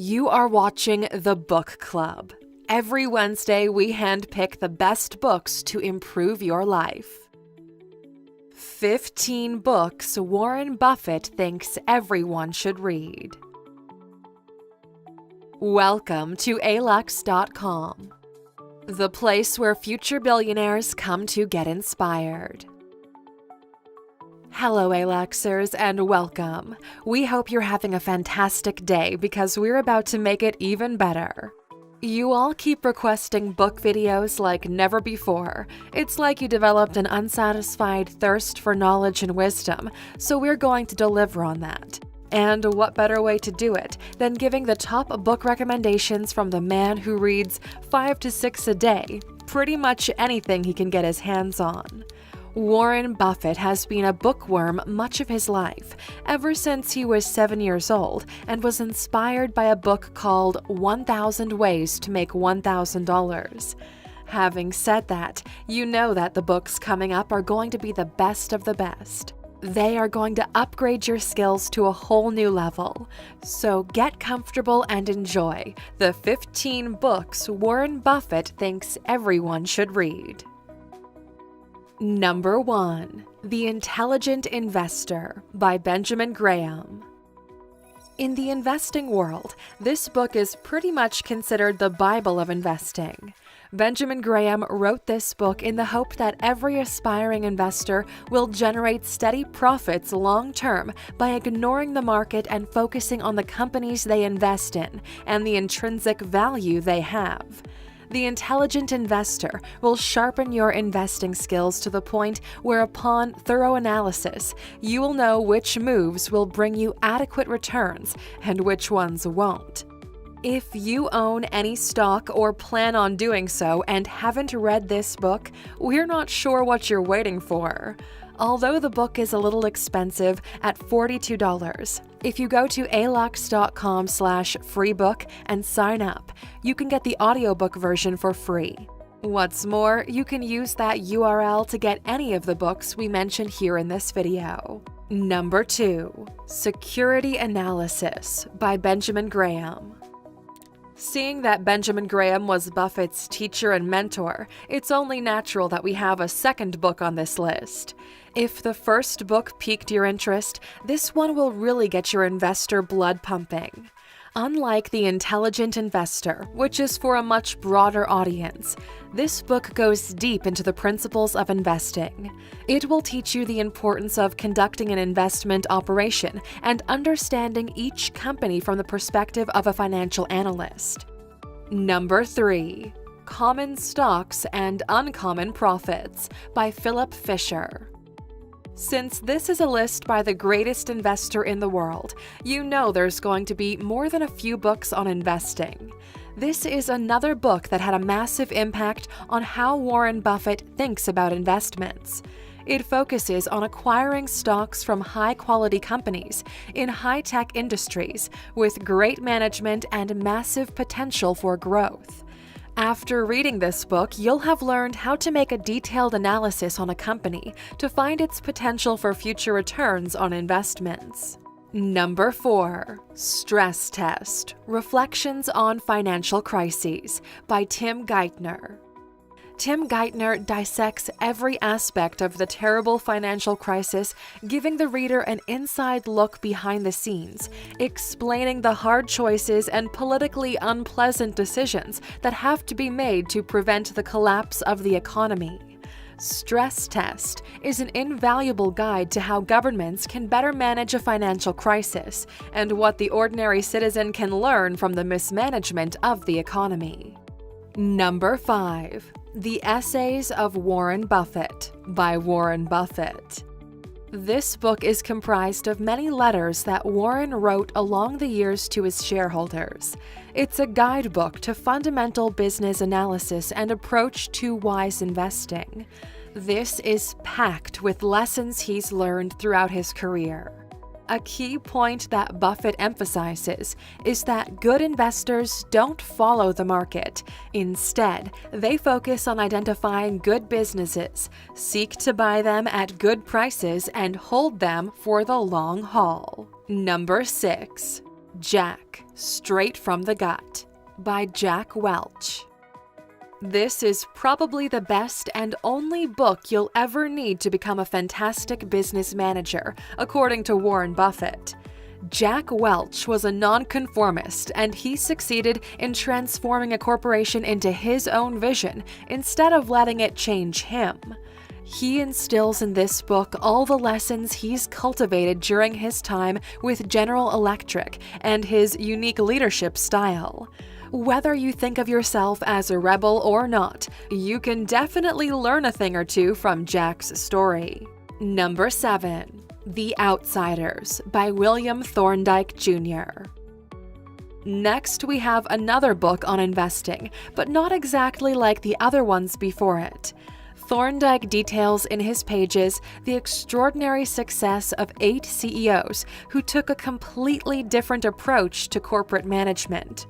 You are watching The Book Club. Every Wednesday, we handpick the best books to improve your life. 15 books Warren Buffett thinks everyone should read. Welcome to alux.com, the place where future billionaires come to get inspired. Hello, Aluxers, and welcome. We hope you're having a fantastic day because we're about to make it even better. You all keep requesting book videos like never before. It's like you developed an unsatisfied thirst for knowledge and wisdom, so we're going to deliver on that. And what better way to do it than giving the top book recommendations from the man who reads 5 to 6 a day, pretty much anything he can get his hands on. Warren Buffett has been a bookworm much of his life, ever since he was 7 years old and was inspired by a book called 1,000 Ways to Make $1,000. Having said that, you know that the books coming up are going to be the best of the best. They are going to upgrade your skills to a whole new level. So get comfortable and enjoy the 15 books Warren Buffett thinks everyone should read. Number 1. The Intelligent Investor by Benjamin Graham. In the investing world, this book is pretty much considered the Bible of investing. Benjamin Graham wrote this book in the hope that every aspiring investor will generate steady profits long-term by ignoring the market and focusing on the companies they invest in and the intrinsic value they have. The Intelligent Investor will sharpen your investing skills to the point where, upon thorough analysis, you will know which moves will bring you adequate returns and which ones won't. If you own any stock or plan on doing so and haven't read this book, we're not sure what you're waiting for. Although the book is a little expensive at $42, if you go to alux.com/freebook and sign up, you can get the audiobook version for free. What's more, you can use that URL to get any of the books we mentioned here in this video. Number 2. Security Analysis by Benjamin Graham. Seeing that Benjamin Graham was Buffett's teacher and mentor, it's only natural that we have a second book on this list. If the first book piqued your interest, this one will really get your investor blood pumping. Unlike The Intelligent Investor, which is for a much broader audience, this book goes deep into the principles of investing. It will teach you the importance of conducting an investment operation and understanding each company from the perspective of a financial analyst. Number 3. Common Stocks and Uncommon Profits by Philip Fisher. Since this is a list by the greatest investor in the world, you know there's going to be more than a few books on investing. This is another book that had a massive impact on how Warren Buffett thinks about investments. It focuses on acquiring stocks from high-quality companies in high-tech industries with great management and massive potential for growth. After reading this book, you'll have learned how to make a detailed analysis on a company to find its potential for future returns on investments. Number 4. Stress Test: Reflections on Financial Crises by Tim Geithner. Tim Geithner dissects every aspect of the terrible financial crisis, giving the reader an inside look behind the scenes, explaining the hard choices and politically unpleasant decisions that have to be made to prevent the collapse of the economy. Stress Test is an invaluable guide to how governments can better manage a financial crisis and what the ordinary citizen can learn from the mismanagement of the economy. Number 5. The Essays of Warren Buffett by Warren Buffett. This book is comprised of many letters that Warren wrote along the years to his shareholders. It's a guidebook to fundamental business analysis and approach to wise investing. This is packed with lessons he's learned throughout his career. A key point that Buffett emphasizes is that good investors don't follow the market. Instead, they focus on identifying good businesses, seek to buy them at good prices, and hold them for the long haul. Number 6. Jack, Straight from the Gut by Jack Welch. This is probably the best and only book you'll ever need to become a fantastic business manager, according to Warren Buffett. Jack Welch was a nonconformist, and he succeeded in transforming a corporation into his own vision instead of letting it change him. He instills in this book all the lessons he's cultivated during his time with General Electric and his unique leadership style. Whether you think of yourself as a rebel or not, you can definitely learn a thing or two from Jack's story. Number 7. The Outsiders by William Thorndike Jr. Next, we have another book on investing, but not exactly like the other ones before it. Thorndike details in his pages the extraordinary success of 8 CEOs who took a completely different approach to corporate management.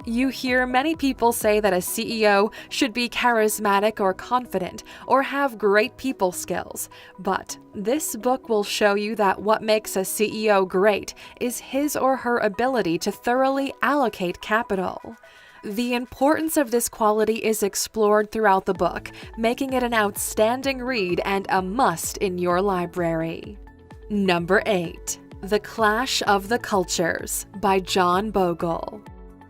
You hear many people say that a CEO should be charismatic or confident or have great people skills, but this book will show you that what makes a CEO great is his or her ability to thoroughly allocate capital. The importance of this quality is explored throughout the book, making it an outstanding read and a must in your library. Number 8. The Clash of the Cultures by John Bogle.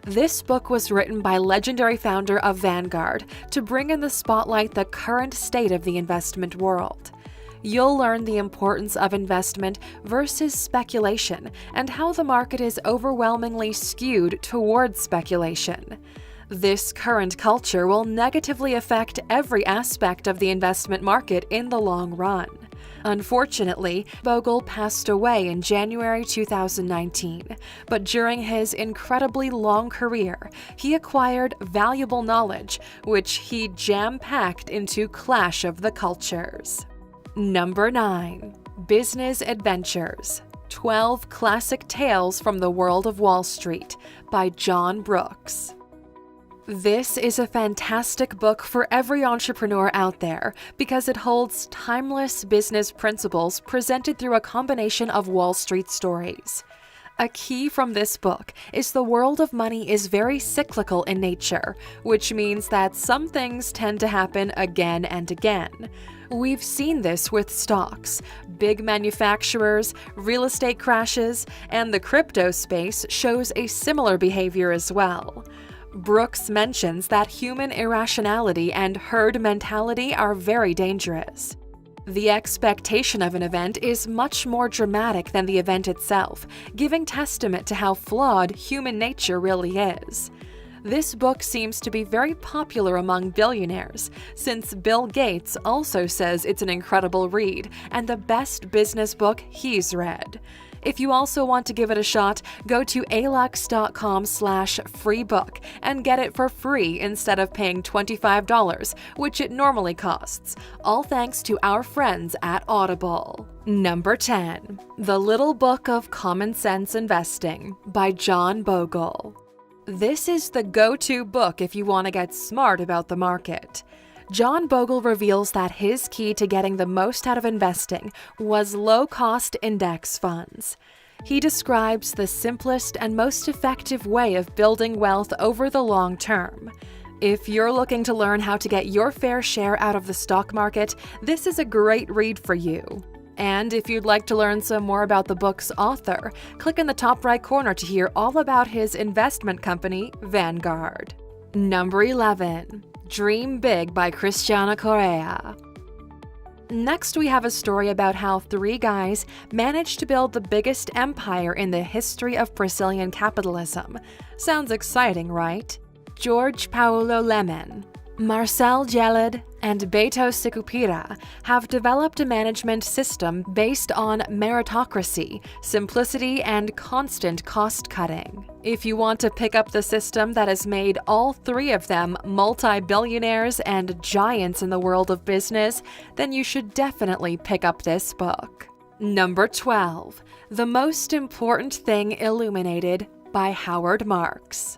This book was written by legendary founder of Vanguard to bring in the spotlight the current state of the investment world. You'll learn the importance of investment versus speculation and how the market is overwhelmingly skewed towards speculation. This current culture will negatively affect every aspect of the investment market in the long run. Unfortunately, Bogle passed away in January 2019, but during his incredibly long career, he acquired valuable knowledge, which he jam-packed into Clash of the Cultures. Number 9. Business Adventures: 12 Classic Tales from the World of Wall Street by John Brooks. This is a fantastic book for every entrepreneur out there because it holds timeless business principles presented through a combination of Wall Street stories. A key from this book is the world of money is very cyclical in nature, which means that some things tend to happen again and again. We've seen this with stocks, big manufacturers, real estate crashes, and the crypto space shows a similar behavior as well. Brooks mentions that human irrationality and herd mentality are very dangerous. The expectation of an event is much more dramatic than the event itself, giving testament to how flawed human nature really is. This book seems to be very popular among billionaires, since Bill Gates also says it's an incredible read and the best business book he's read. If you also want to give it a shot, go to alux.com/freebook and get it for free instead of paying $25, which it normally costs, all thanks to our friends at Audible. Number 10. The Little Book of Common Sense Investing by John Bogle. This is the go-to book if you want to get smart about the market. John Bogle reveals that his key to getting the most out of investing was low-cost index funds. He describes the simplest and most effective way of building wealth over the long term. If you're looking to learn how to get your fair share out of the stock market, this is a great read for you. And if you'd like to learn some more about the book's author, click in the top right corner to hear all about his investment company, Vanguard. Number 11. Dream Big by Cristiano Correa. Next, we have a story about how 3 guys managed to build the biggest empire in the history of Brazilian capitalism. Sounds exciting, right? George Paulo Lemann, Marcel Gelled, and Beto Sicupira have developed a management system based on meritocracy, simplicity, and constant cost-cutting. If you want to pick up the system that has made all 3 of them multi-billionaires and giants in the world of business, then you should definitely pick up this book. Number 12. The Most Important Thing Illuminated by Howard Marks.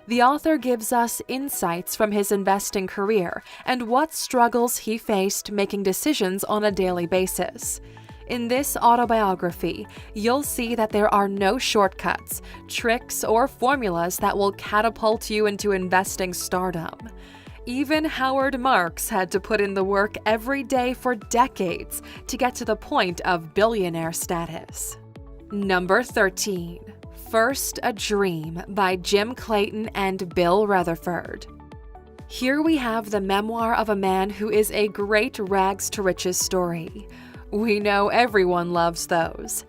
The author gives us insights from his investing career and what struggles he faced making decisions on a daily basis. In this autobiography, you'll see that there are no shortcuts, tricks, or formulas that will catapult you into investing stardom. Even Howard Marks had to put in the work every day for decades to get to the point of billionaire status. Number 13. First a Dream by Jim Clayton and Bill Rutherford. Here we have the memoir of a man who is a great rags-to-riches story. We know everyone loves those.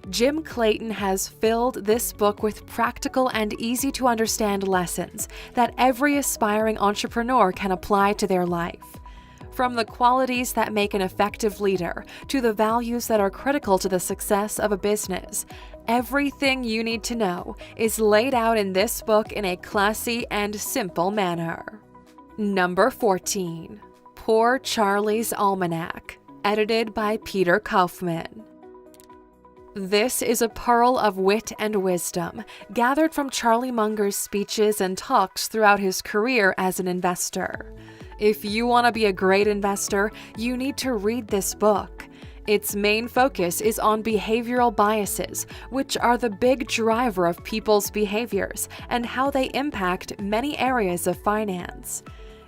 Jim Clayton has filled this book with practical and easy-to-understand lessons that every aspiring entrepreneur can apply to their life. From the qualities that make an effective leader to the values that are critical to the success of a business, everything you need to know is laid out in this book in a classy and simple manner. Number 14. Poor Charlie's Almanac, edited by Peter Kaufman. This is a pearl of wit and wisdom, gathered from Charlie Munger's speeches and talks throughout his career as an investor. If you want to be a great investor, you need to read this book. Its main focus is on behavioral biases, which are the big driver of people's behaviors and how they impact many areas of finance.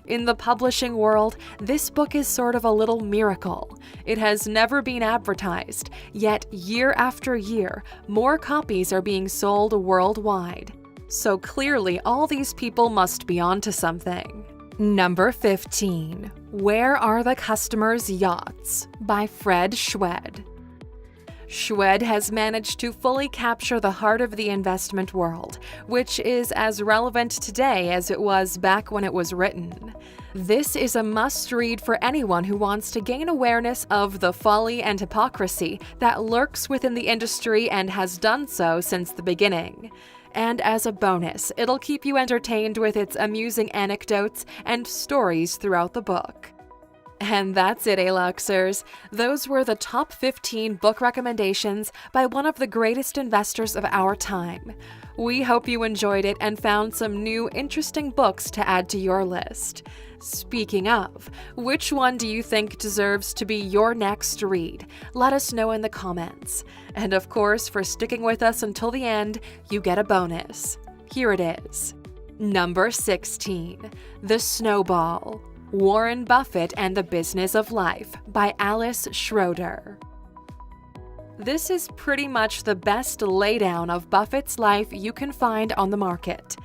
In the publishing world, this book is sort of a little miracle. It has never been advertised, yet year after year, more copies are being sold worldwide. So clearly, all these people must be onto something. Number 15. Where Are the Customers' Yachts? By Fred Schwed. Schwed has managed to fully capture the heart of the investment world, which is as relevant today as it was back when it was written. This is a must-read for anyone who wants to gain awareness of the folly and hypocrisy that lurks within the industry and has done so since the beginning. And as a bonus, it'll keep you entertained with its amusing anecdotes and stories throughout the book. And that's it, Aluxers. Those were the top 15 book recommendations by one of the greatest investors of our time. We hope you enjoyed it and found some new interesting books to add to your list. Speaking of, which one do you think deserves to be your next read? Let us know in the comments. And of course, for sticking with us until the end, you get a bonus. Here it is. Number 16. The Snowball. Warren Buffett and the Business of Life by Alice Schroeder. This is pretty much the best laydown of Buffett's life you can find on the market.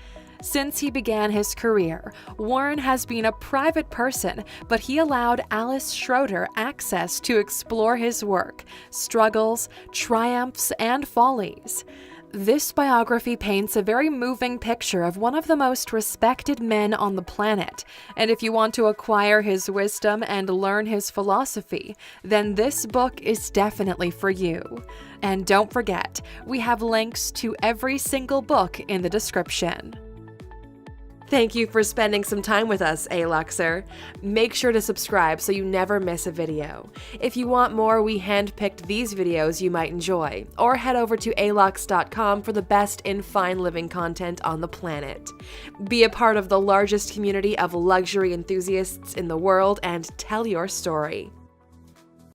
Since he began his career, Warren has been a private person, but he allowed Alice Schroeder access to explore his work, struggles, triumphs, and follies. This biography paints a very moving picture of one of the most respected men on the planet, and if you want to acquire his wisdom and learn his philosophy, then this book is definitely for you. And don't forget, we have links to every single book in the description. Thank you for spending some time with us, Aluxer. Make sure to subscribe so you never miss a video. If you want more, we handpicked these videos you might enjoy, or head over to alux.com for the best in fine living content on the planet. Be a part of the largest community of luxury enthusiasts in the world and tell your story.